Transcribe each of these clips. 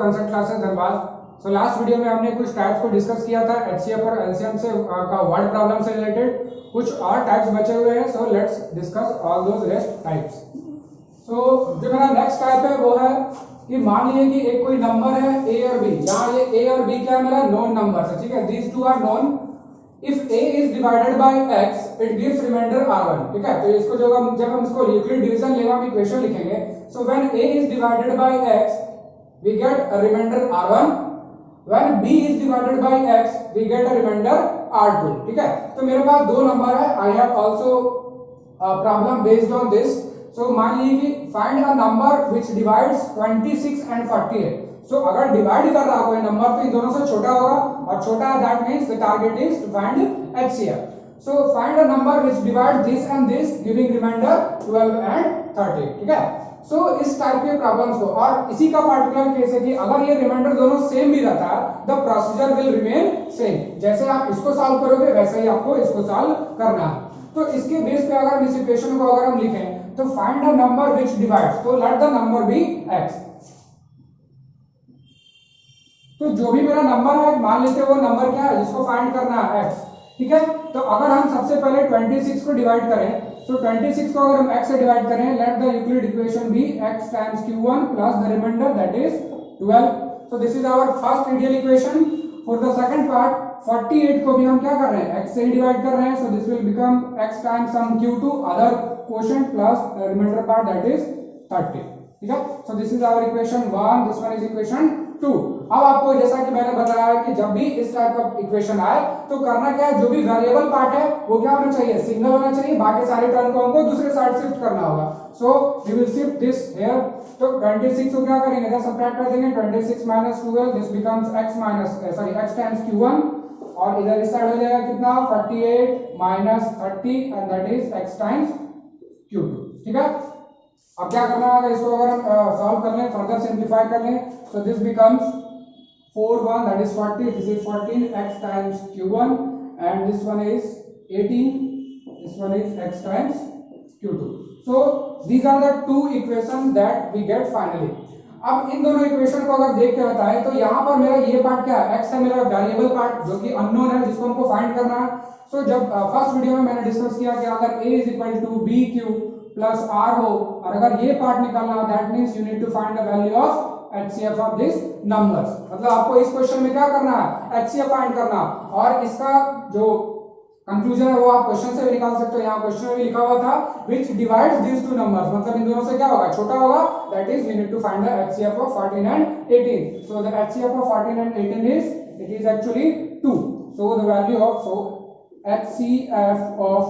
Concept classes Dhanbad. So last video में हमने कुछ टाइप्स को डिस्कस किया था एचसीएफ और एलसीएम से का वर्ड प्रॉब्लम से रिलेटेड। कुछ और टाइप्स बचे हुए हैं, so let's discuss all those rest types. So जो मेरा नेक्स्ट टाइप है वो है कि मान लीजिए कि एक कोई नंबर है ए और बी। यहाँ ये ए और बी क्या है, मेरा नोन नंबर है, ठीक है। These two are known. If a is divided by x it gives remainder r1, ठीक है। तो इसको जब हम इसको यूक्लिड डिवीजन लेवा में इक्वेशन लिखेंगे, so when a is divided by x we get a remainder r1, when b is divided by x we get a remainder r2, ठीक है। तो मेरे पास दो नंबर है, I have also a problem based on this। so मान लीजिए कि find a number which divides 26 and 48। सो अगर डिवाइड कर रहा कोई नंबर तो इन दोनों से छोटा होगा, और छोटा है that means the target is to find HCF. So find a number which divides this and this giving remainder 12 and 30, ठीक है। सो इस टाइप के प्रॉब्लम्स को, और इसी का पार्टिकुलर केस है कि अगर ये रिमाइंडर दोनों सेम भी रहता है the procedure will remain same. जैसे आप इसको सॉल्व करोगे वैसे ही आपको इसको सॉल्व करना है। तो इसके बेस पे अगर इस इक्वेशन को अगर हम लिखें तो find a number which divides, तो let the number be x। तो जो भी मेरा नंबर है मान लेते हैं वो नंबर क्या है जिसको फाइंड करना है x, ठीक है। तो अगर हम सबसे पहले 26 को डिवाइड करें, तो 26 को अगर हम x से डिवाइड करें, let the Euclid equation be x times q1 plus the remainder that is 12। So this is our first ideal equation. For the second part 48 को भी हम क्या कर रहे हैं, x से ही डिवाइड कर रहे हैं। So this will become x times some q2 other quotient plus remainder part that is 30, ठीक है। So this is our equation 1, this one is equation 2। अब आपको जैसा कि मैंने बताया कि जब भी इस टाइप का इक्वेशन आए तो करना क्या है, जो भी वेरिएबल पार्ट है वो क्या होना चाहिए, सिंगल होना चाहिए। बाकी सारे टर्म को हमको दूसरे साइड शिफ्ट करना होगा। So we will shift this here. तो 26 को क्या करेंगे, इधर सबट्रैक्ट कर देंगे। 26 minus 12 this becomes x minus x times q1, और इधर इस साइड हो जाएगा कितना 48 minus 30 and that is x times q2, ठीक है। अब क्या करना है, इसको अगर हम सॉल्व कर लें, फर्दर सिंपलीफाई कर लें, so this becomes 4 1 that is 40, this is 14 x times q1 and this one is 18, this one is x times q2। so these are the two equations that we get finally। अब इन दोनों equation को अगर देख के बताएं तो यहाँ पर मेरा ये पार्ट क्या है, x है मेरा वेरिएबल पार्ट जो कि अननोन है जिसको हमको फाइंड करना है। सो जब फर्स्ट वीडियो में मैंने डिस्कस किया कि अगर a is equal to bq plus r हो और अगर ये पार्ट निकालना हो that means you need to find the value of HCF of this numbers. मतलब आपको इस क्वेश्चन में क्या करना है, HCF फाइंड करना, और इसका जो कंक्लूजन है वो आप क्वेश्चन से भी निकाल सकते हो। यहाँ क्वेश्चन में भी लिखा हुआ था which divides these two numbers, मतलब इन दोनों से क्या होगा, छोटा होगा। That is we need to find the HCF of 14 and 18। So the HCF of 14 and 18 is actually 2। So the value of HCF of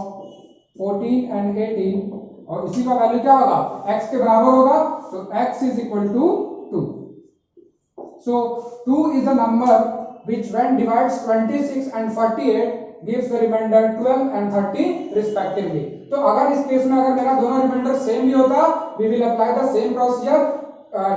14 and 18, और इसी का वैल्यू क्या होगा, x के बराबर होगा। तो x is equal to 2। So 2 is the number which when divides 26 and 48 gives the remainder 12 and 30 respectively। तो अगर इस केस में अगर मेरा दोनों रिमाइंडर सेम भी होता, we will apply the same procedure।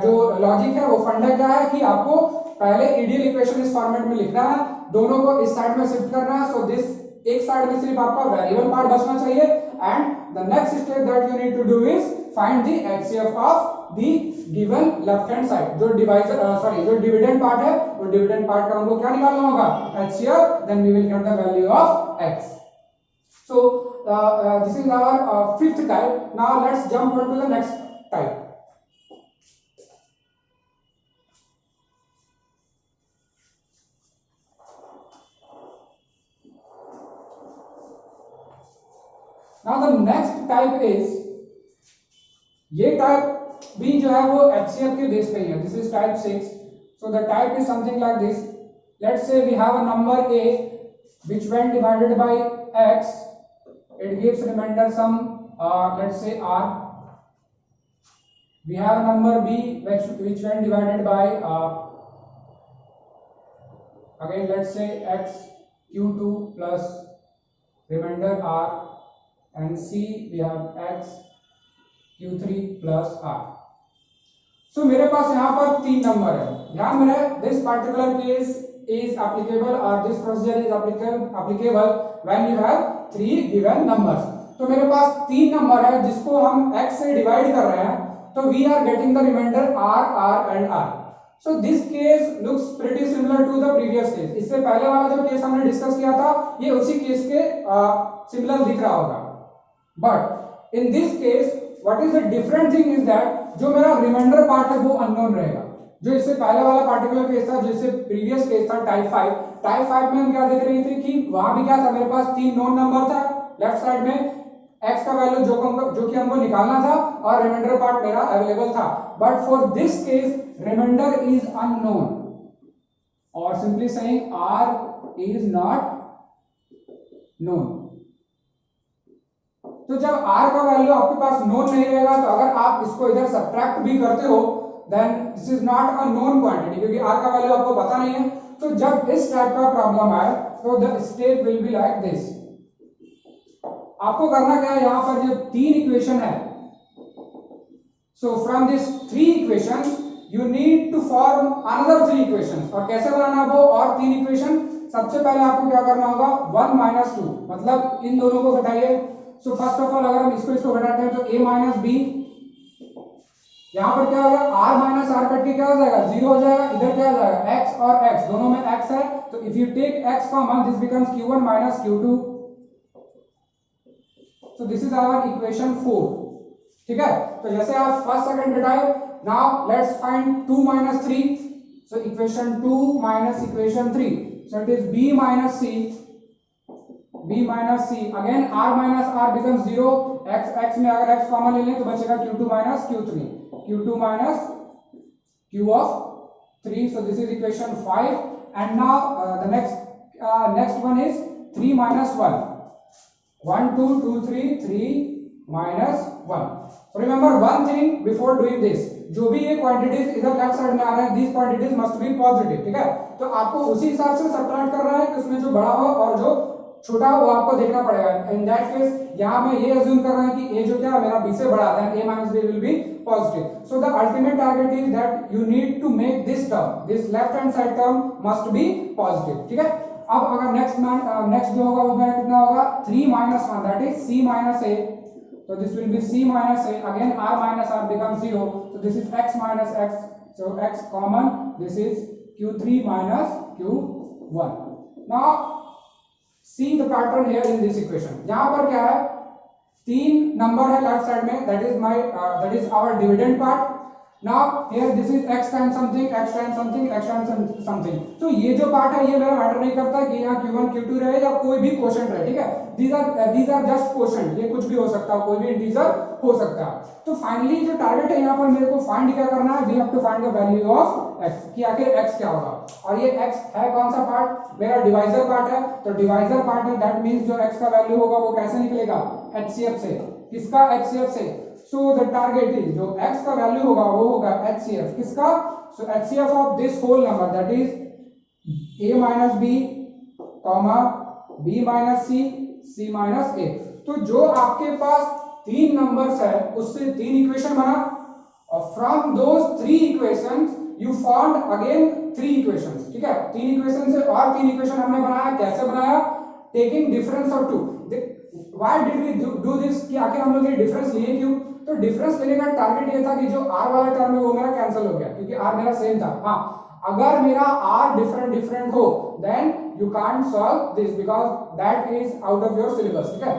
जो लॉजिक है वो फंडा क्या है कि आपको पहले आइडियल इक्वेशन इस फॉर्मेट में लिखना है, दोनों को इस साइड में शिफ्ट करना है। सो दिस एक साइड में सिर्फ आपका वेरिएबल पार्ट बचना चाहिए, and the next step that you need to do is find the HCF of the given left hand side. जो डिवाइजर जो डिविडेंड पार्ट है वो डिविडेंड पार्ट का हमको क्या निकालना होगा, HCF, then we will get the value of x। So this is our fifth type. Now let's jump on to the next type. Now the next type is, ये type भी जो है वो HCF के बेस पे ही है। This is type 6। So the type is something like this। Let's say we have a number a which when divided by x it gives remainder some let's say r। We have a number b which when divided by again let's say x q2 plus remainder r, and C we have x q3 plus r। सो मेरे पास यहाँ पर तीन number है, ध्यान में रहे this particular case is applicable और this procedure is applicable when you have three given numbers. तो मेरे पास तीन नंबर है जिसको हम x से डिवाइड कर रहे हैं, तो we are getting the remainder r r and r। So this case looks pretty similar to the previous case. इससे पहले वाला जो केस हमने डिस्कस किया था ये उसी केस के सिमिलर दिख रहा होगा, but in this case what is the different thing is that जो मेरा रिमाइंडर पार्ट है वो अननोन रहेगा। जो इससे पहले वाला पार्टिकुलर केस था, जिससे प्रीवियस केस था टाइप 5 में हम क्या देख रहे थे कि वहां भी क्या था, मेरे पास 3 नोन नंबर था लेफ्ट साइड में, x का वैल्यू जो कि हमको निकालना था और रिमाइंडर पार्ट मेरा अवेलेबल था। But for this case remainder is unknown और simply saying r is not known. तो जब r का वैल्यू आपके पास नोन नहीं रहेगा तो अगर आप इसको इधर सब्ट्रैक्ट भी करते हो then this is not a known quantity, क्योंकि r का वैल्यू आपको पता नहीं है। तो जब इस टाइप का प्रॉब्लम आए तो the step will be like this. आपको करना क्या है, यहां पर जो 3 इक्वेशन है, so from this 3 equation you need to form another 3 equation. और कैसे बनाना वो और 3 इक्वेशन, सबसे पहले आपको क्या करना होगा 1 माइनस 2, मतलब इन दोनों को घटाइए। सो फर्स्ट ऑफ ऑल अगर हम इसको घटाते हैं तो a माइनस बी, यहां पर क्या होगा r माइनस r कट के क्या हो जाएगा 0 हो जाएगा, इधर क्या हो जाएगा x और x दोनों में x है, तो if you take x common this becomes q1 minus q2। So this is our equation 4, ठीक है। तो जैसे आप फर्स्ट सेकंड घटाए, now let's find 2 minus 3, so equation 2 minus equation 3, so it is b minus c, again r minus r becomes 0, x में अगर x common ले लें तो बचेगा q2 minus q2 minus q of 3, so this is equation 5 and now the next one is 3 minus 1, 1 2 2 3 3 minus 1। so remember one thing before doing this, जो भी ये quantities इधर लेफ्ट साइड में आ रहे हैं these quantities must be positive, ठीक है। तो आपको उसी हिसाब से सब्ट्रैक्ट करना है कि उसमें जो बड़ा हो और जो छोटा हो वो आपको देखना पड़ेगा। इन दैट केस यहां मैं ये अज्यूम कर रहा हूं कि a जो क्या मेरा b से बड़ा है, a minus b will be positive, so the ultimate target is that you need to make this term, this left hand side term must be positive, ठीक है। अब अगर नेक्स्ट जो होगा वो मेरा कितना होगा 3 minus 1, that is c minus a, so this will be c minus a, again r minus r becomes 0, so this is x minus x, so x common, this is q3 minus q1। now see the pattern here in this equation, यहां पर क्या है 3 number है left side में, that is our dividend part। now here this is x times something, x times something, x times something, तो ये जो part है ये मेरा मैटर नहीं करता कि यहाँ q1 q2 रहे या कोई भी क्वोशंट रहे, ठीक है। these are just क्वोशंट, ये कुछ भी हो सकता है, कोई भी इंटीजर हो सकता है। तो फाइनली जो टारगेट है यहाँ पर मेरे को फाइंड क्या करना है, we have to find the value of x, कि आखिर x क्या होगा। और ये x है कौन सा पार्ट, मेरा डिवाइजर पार्ट है, तो डिवाइजर पार्ट है, दैट मींस जो x का वैल्यू होगा वो कैसे निकलेगा HCF से, किसका HCF से। सो द टारगेट इज जो x का वैल्यू होगा वो होगा HCF किसका, so HCF of this whole number that is a minus b comma b minus c, c minus a। तो जो आपके पास 3 नंबर्स है उससे 3 इक्वेशन बना और from those 3 equations you found again 3 equations, ठीक है। 3 इक्वेशन से और 3 इक्वेशन हमने बनाया, कैसे बनाया, taking difference of 2। Why did we do this, कि आखिर हम लोग ये डिफरेंस लिए क्यों, तो डिफरेंस लेने का टारगेट ये था कि जो r वाला टर्म है वो मेरा कैंसिल हो गया क्योंकि r मेरा सेम था। हाँ, अगर मेरा r डिफरेंट हो then you can't solve this because that is out of your syllabus, ठीक है।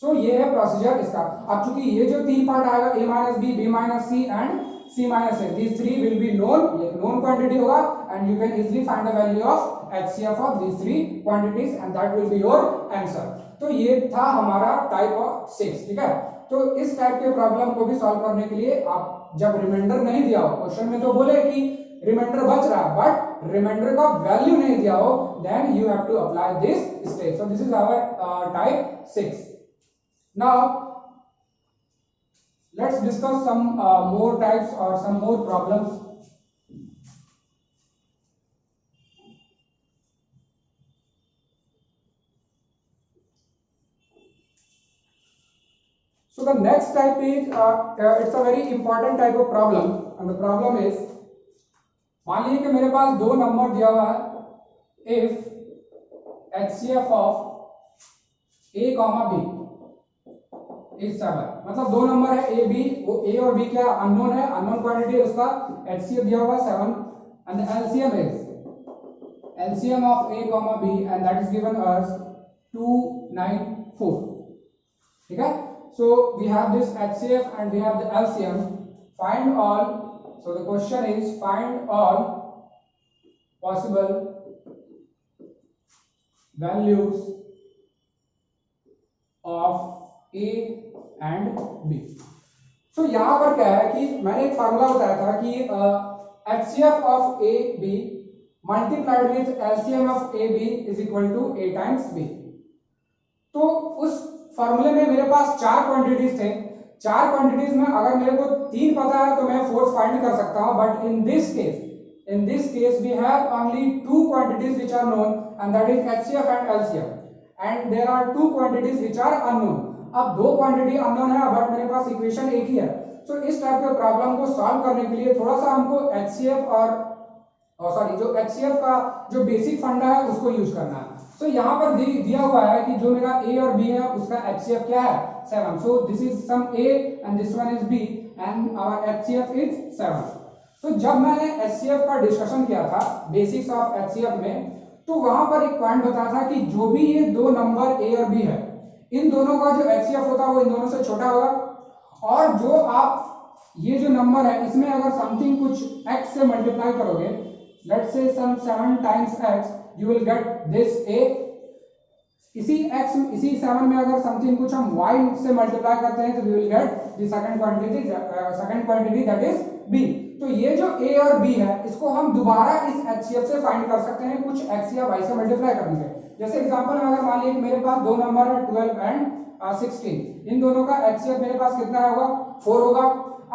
सो ये है प्रोसीजर इसका। अब चूंकि ये जो 3 पार्ट आएगा a minus b, b minus c and c minus a, these 3 will be known, ये नोन क्वांटिटी होगा and you can easily find the value of HCF of these 3 quantities and that will be your answer। तो ये था हमारा type of 6, ठीक है। तो इस टाइप के प्रॉब्लम को भी सॉल्व करने के लिए आप जब रिमाइंडर नहीं दिया हो, क्वेश्चन में तो बोले कि रिमाइंडर बच रहा है बट रिमाइंडर का वैल्यू नहीं दिया हो, then you have to apply this step. So this is our type 6। Now let's discuss some more types और some more problems. So the next type is it's a very important type of problem and the problem is, मान लीजिए कि मेरे पास 2 number दिया हुआ है, if HCF of a comma b is 7, मतलब 2 number है a b, वो a और b क्या अननोन है, अननोन क्वांटिटी है, उसका HCF दिया हुआ है 7, and the LCM is LCM of A comma B, and that is given as 294. ठीक है, so we have this HCF and we have the LCM. Find all. So the question is find all possible values of A and B. So यहाँ पर क्या है कि मैंने एक formula बताया था कि HCF of A B multiplied with LCM of A B is equal to A times B. तो उस फार्मूले में मेरे पास चार क्वांटिटीज थे, चार क्वांटिटीज में अगर मेरे को तीन पता है तो मैं फोर्थ फाइंड कर सकता हूं, but in this case we have only two quantities which are known and that is HCF and LCM, and there are two quantities which are unknown. अब दो क्वांटिटी अननोन है बट मेरे पास equation एक ही है. सो इस टाइप के problem को solve करने के लिए थोड़ा सा हमको HCF और जो HCF का जो बेसिक फंडा है उसको यूज करना है. तो यहाँ पर दिया हुआ है कि जो मेरा A और B है उसका HCF क्या है 7. So this is some A and this one is B and our HCF is 7. तो जब मैंने HCF का डिस्कशन किया था बेसिक्स ऑफ HCF में, तो वहां पर एक पॉइंट बताया था कि जो भी ये दो नंबर A और B है, इन दोनों का जो HCF होता है वो इन दोनों से छोटा होगा, और जो आप ये जो नंबर है इसमें अगर समथिंग कुछ x से मल्टीप्लाई करोगे, let's say some 7 times x, you will get this A. इसी 7 में अगर समथिंग कुछ हम y से मल्टीप्लाई करते हैं तो we will get the second quantity that is B. तो ये जो A और B है इसको हम दोबारा इस HCF से फाइंड कर सकते हैं कुछ x या y से मल्टीप्लाई करने से. जैसे एग्जांपल में अगर मान लीजिए मेरे पास दो नंबर है 12 एंड 16, इन दोनों का HCF मेरे पास कितना होगा 4 होगा.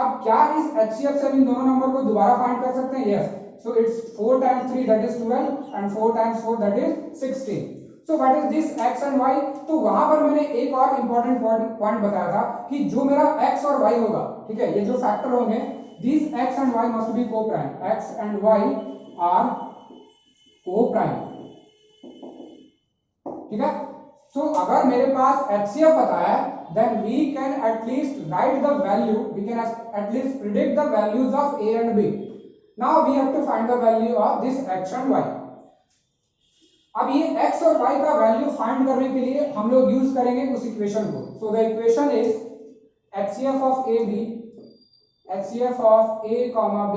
अब क्या इस HCF से इन दोनों नंबर को दोबारा फाइंड कर सकते हैं? Yes. So it's 4 times 3 that is 12 and 4 times 4 that is 16. So what is this x and y? तो वहां पर मैंने एक और इंपॉर्टेंट पॉइंट बताया था कि जो मेरा x और y होगा, ठीक है, ये जो फैक्टर होंगे, these x and y must be co-prime. x and y are co-prime. ठीक है. So अगर मेरे पास HCF पता है, then we can at least write the value, we can at least predict the values of A and B. Now we have to find the value of this x and y. अब ये x और y का value find करने के लिए हम लोग use करेंगे उस इक्वेशन को. So the equation is HCF of AB, HCF of A comma B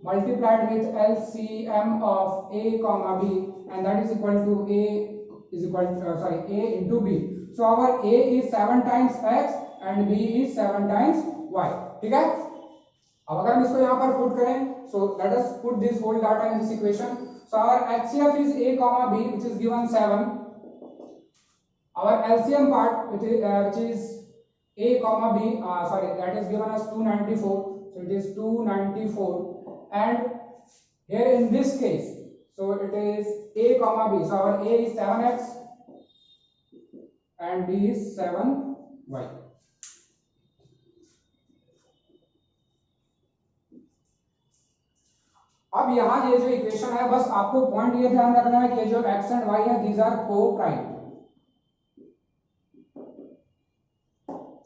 multiplied with LCM of A comma B, and that is equal to A into B. So our A is 7 times x and B is 7 times y. ठीक है. अब अगर हम इसको यहाँ पर put करें, so let us put this whole data in this equation. So our HCF is A comma B, which is given 7. Our LCM part, which is A comma B, that is given as 294. So it is 294, and here in this case, so it is A comma B. So our A is 7x and B is 7y. अब यहाँ ये जो equation है, बस आपको point ये ध्यान रखना है कि जो x एंड y है, these are co-prime.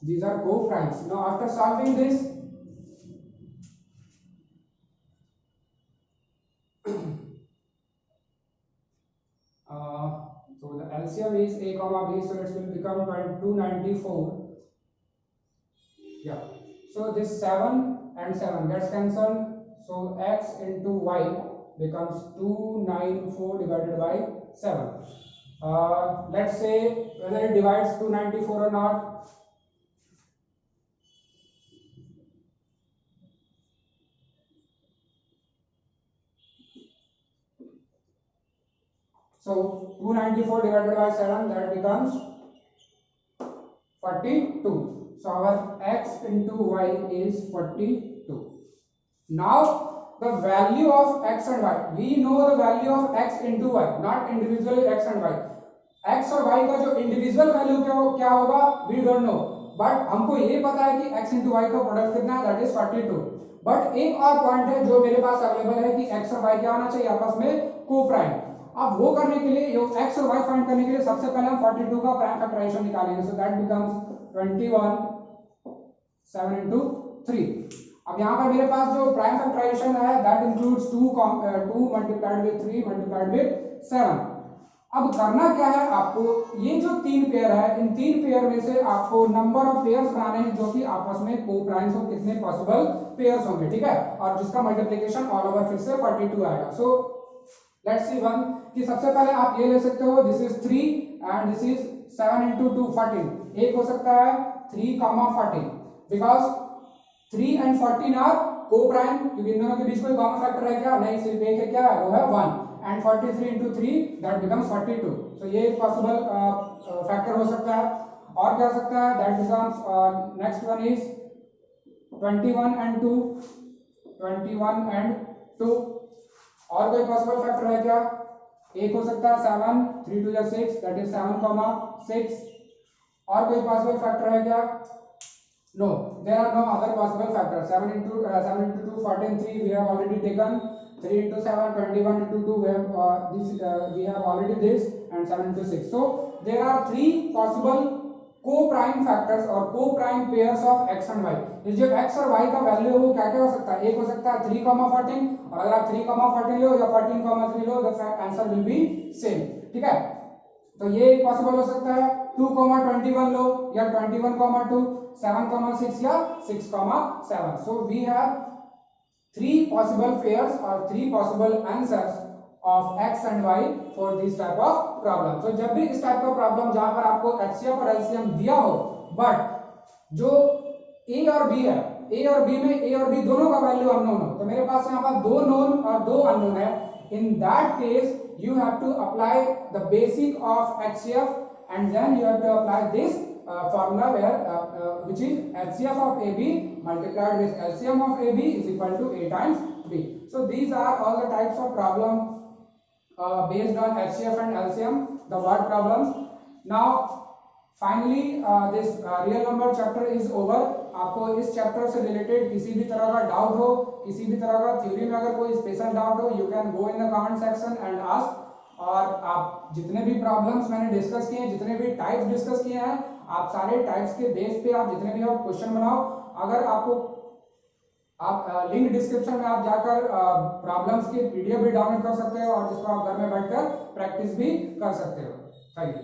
These are co-primes. Now after solving this, so the LCM is A comma B, so it will become 294. Yeah. So this 7 and 7 gets cancelled. So x into y becomes 294 divided by 7. Let's say whether it divides 294 or not. So 294 divided by 7, that becomes 42. So our x into y is 42. Now the value of x and y, we know the value of x into y, not individually x and y. x और y का जो individual value क्या होगा, we don't know, but हमको ये पता है कि x into y का प्रोडक्ट कितना है, that is 42. बट एक और पॉइंट है जो मेरे पास अवेलेबल है कि x और y क्या होना चाहिए आपस में को-प्राइम. अब वो करने के लिए, जो x और y फाइंड करने के लिए सबसे पहले हम 42 का प्राइम फैक्टराइजेशन निकालेंगे. So that becomes 21 7 into 3. अब यहाँ पर मेरे पास जो प्राइम फैक्टराइजेशन है that includes 2 multiplied with 3 multiplied with 7। अब करना क्या है आपको, ये जो तीन पेयर है इन तीन पेयर में से आपको नंबर ऑफ पेयर्स बनाने हैं जो कि आपस में को प्राइम्स हो, कितने पॉसिबल पेयर्स होंगे, ठीक है, और जिसका मल्टीप्लिकेशन ऑल ओवर फिर से 42 आएगा। सो लेट्स सी वन कि सबसे पहले आप ये ले सकते हो, this is 3 and this is 7 into 2 14। एक हो सकता है 3, 14 बिकॉज 3 and 14 आर को प्राइम, क्योंकि इन दोनों के बीच कोई कॉमन फैक्टर है क्या, नहीं, सिर्फ एक है, क्या है वो है 1, एंड 43 into 3 दैट बिकम्स 42। सो ये एक पॉसिबल फैक्टर हो सकता है। और क्या हो सकता है, that becomes next one is 21 and 2, 21 and 2। और कोई पॉसिबल फैक्टर है क्या, एक हो सकता है 7, 3 2 6 दैट इज 7, 6। और कोई पॉसिबल फैक्टर है क्या, no, there are no other possible factors। 7 into 2 14, 3 we have already taken, 3 into 7 21 into 2 we have we have already this, and 7 into 6। so there are three possible co-prime factors और co-prime pairs of x and y। ये जो x और y का value है वो क्या क्या हो सकता है, एक हो सकता है 3, 14, और अगर आप 3, 14 लो या 14, 3 लो the answer will be same, ठीक है। तो ये एक पॉसिबल हो सकता है, 2, 21 लो या 21, 2, 7, 6 या 6, 7। so we have three possible pairs or three possible answers of x and y for this type of problem। so जब भी इस टाइप का प्रॉब्लम जहां पर आपको HCF और LCM दिया हो बट जो a और b है, a और b में a और b दोनों का वैल्यू अननोन हो, तो मेरे पास यहाँ पर 2 नोन और 2 अननोन है, in that case you have to apply the basic of HCF and then you have to apply this formula where which is HCF of AB multiplied with LCM of AB is equal to A times B। so these are all the types of problem based on HCF and LCM, the word problems। now finally this real number chapter is over। आपको इस chapter से related किसी भी तरह का doubt हो, किसी भी तरह का थ्योरी में अगर कोई स्पेशल डाउट हो, you can go in the comment section and ask. और आप जितने भी प्रॉब्लम्स मैंने डिस्कस किए हैं, जितने भी टाइप्स डिस्कस किए हैं, आप सारे टाइप्स के बेस पे आप जितने भी आप क्वेश्चन बनाओ। अगर आपको आप लिंक डिस्क्रिप्शन में आप जाकर प्रॉब्लम्स की पीडीएफ भी डाउनलोड कर सकते हो और जिसको आप घर में बैठकर प्रैक्टिस भी कर सकते हो। Thank you.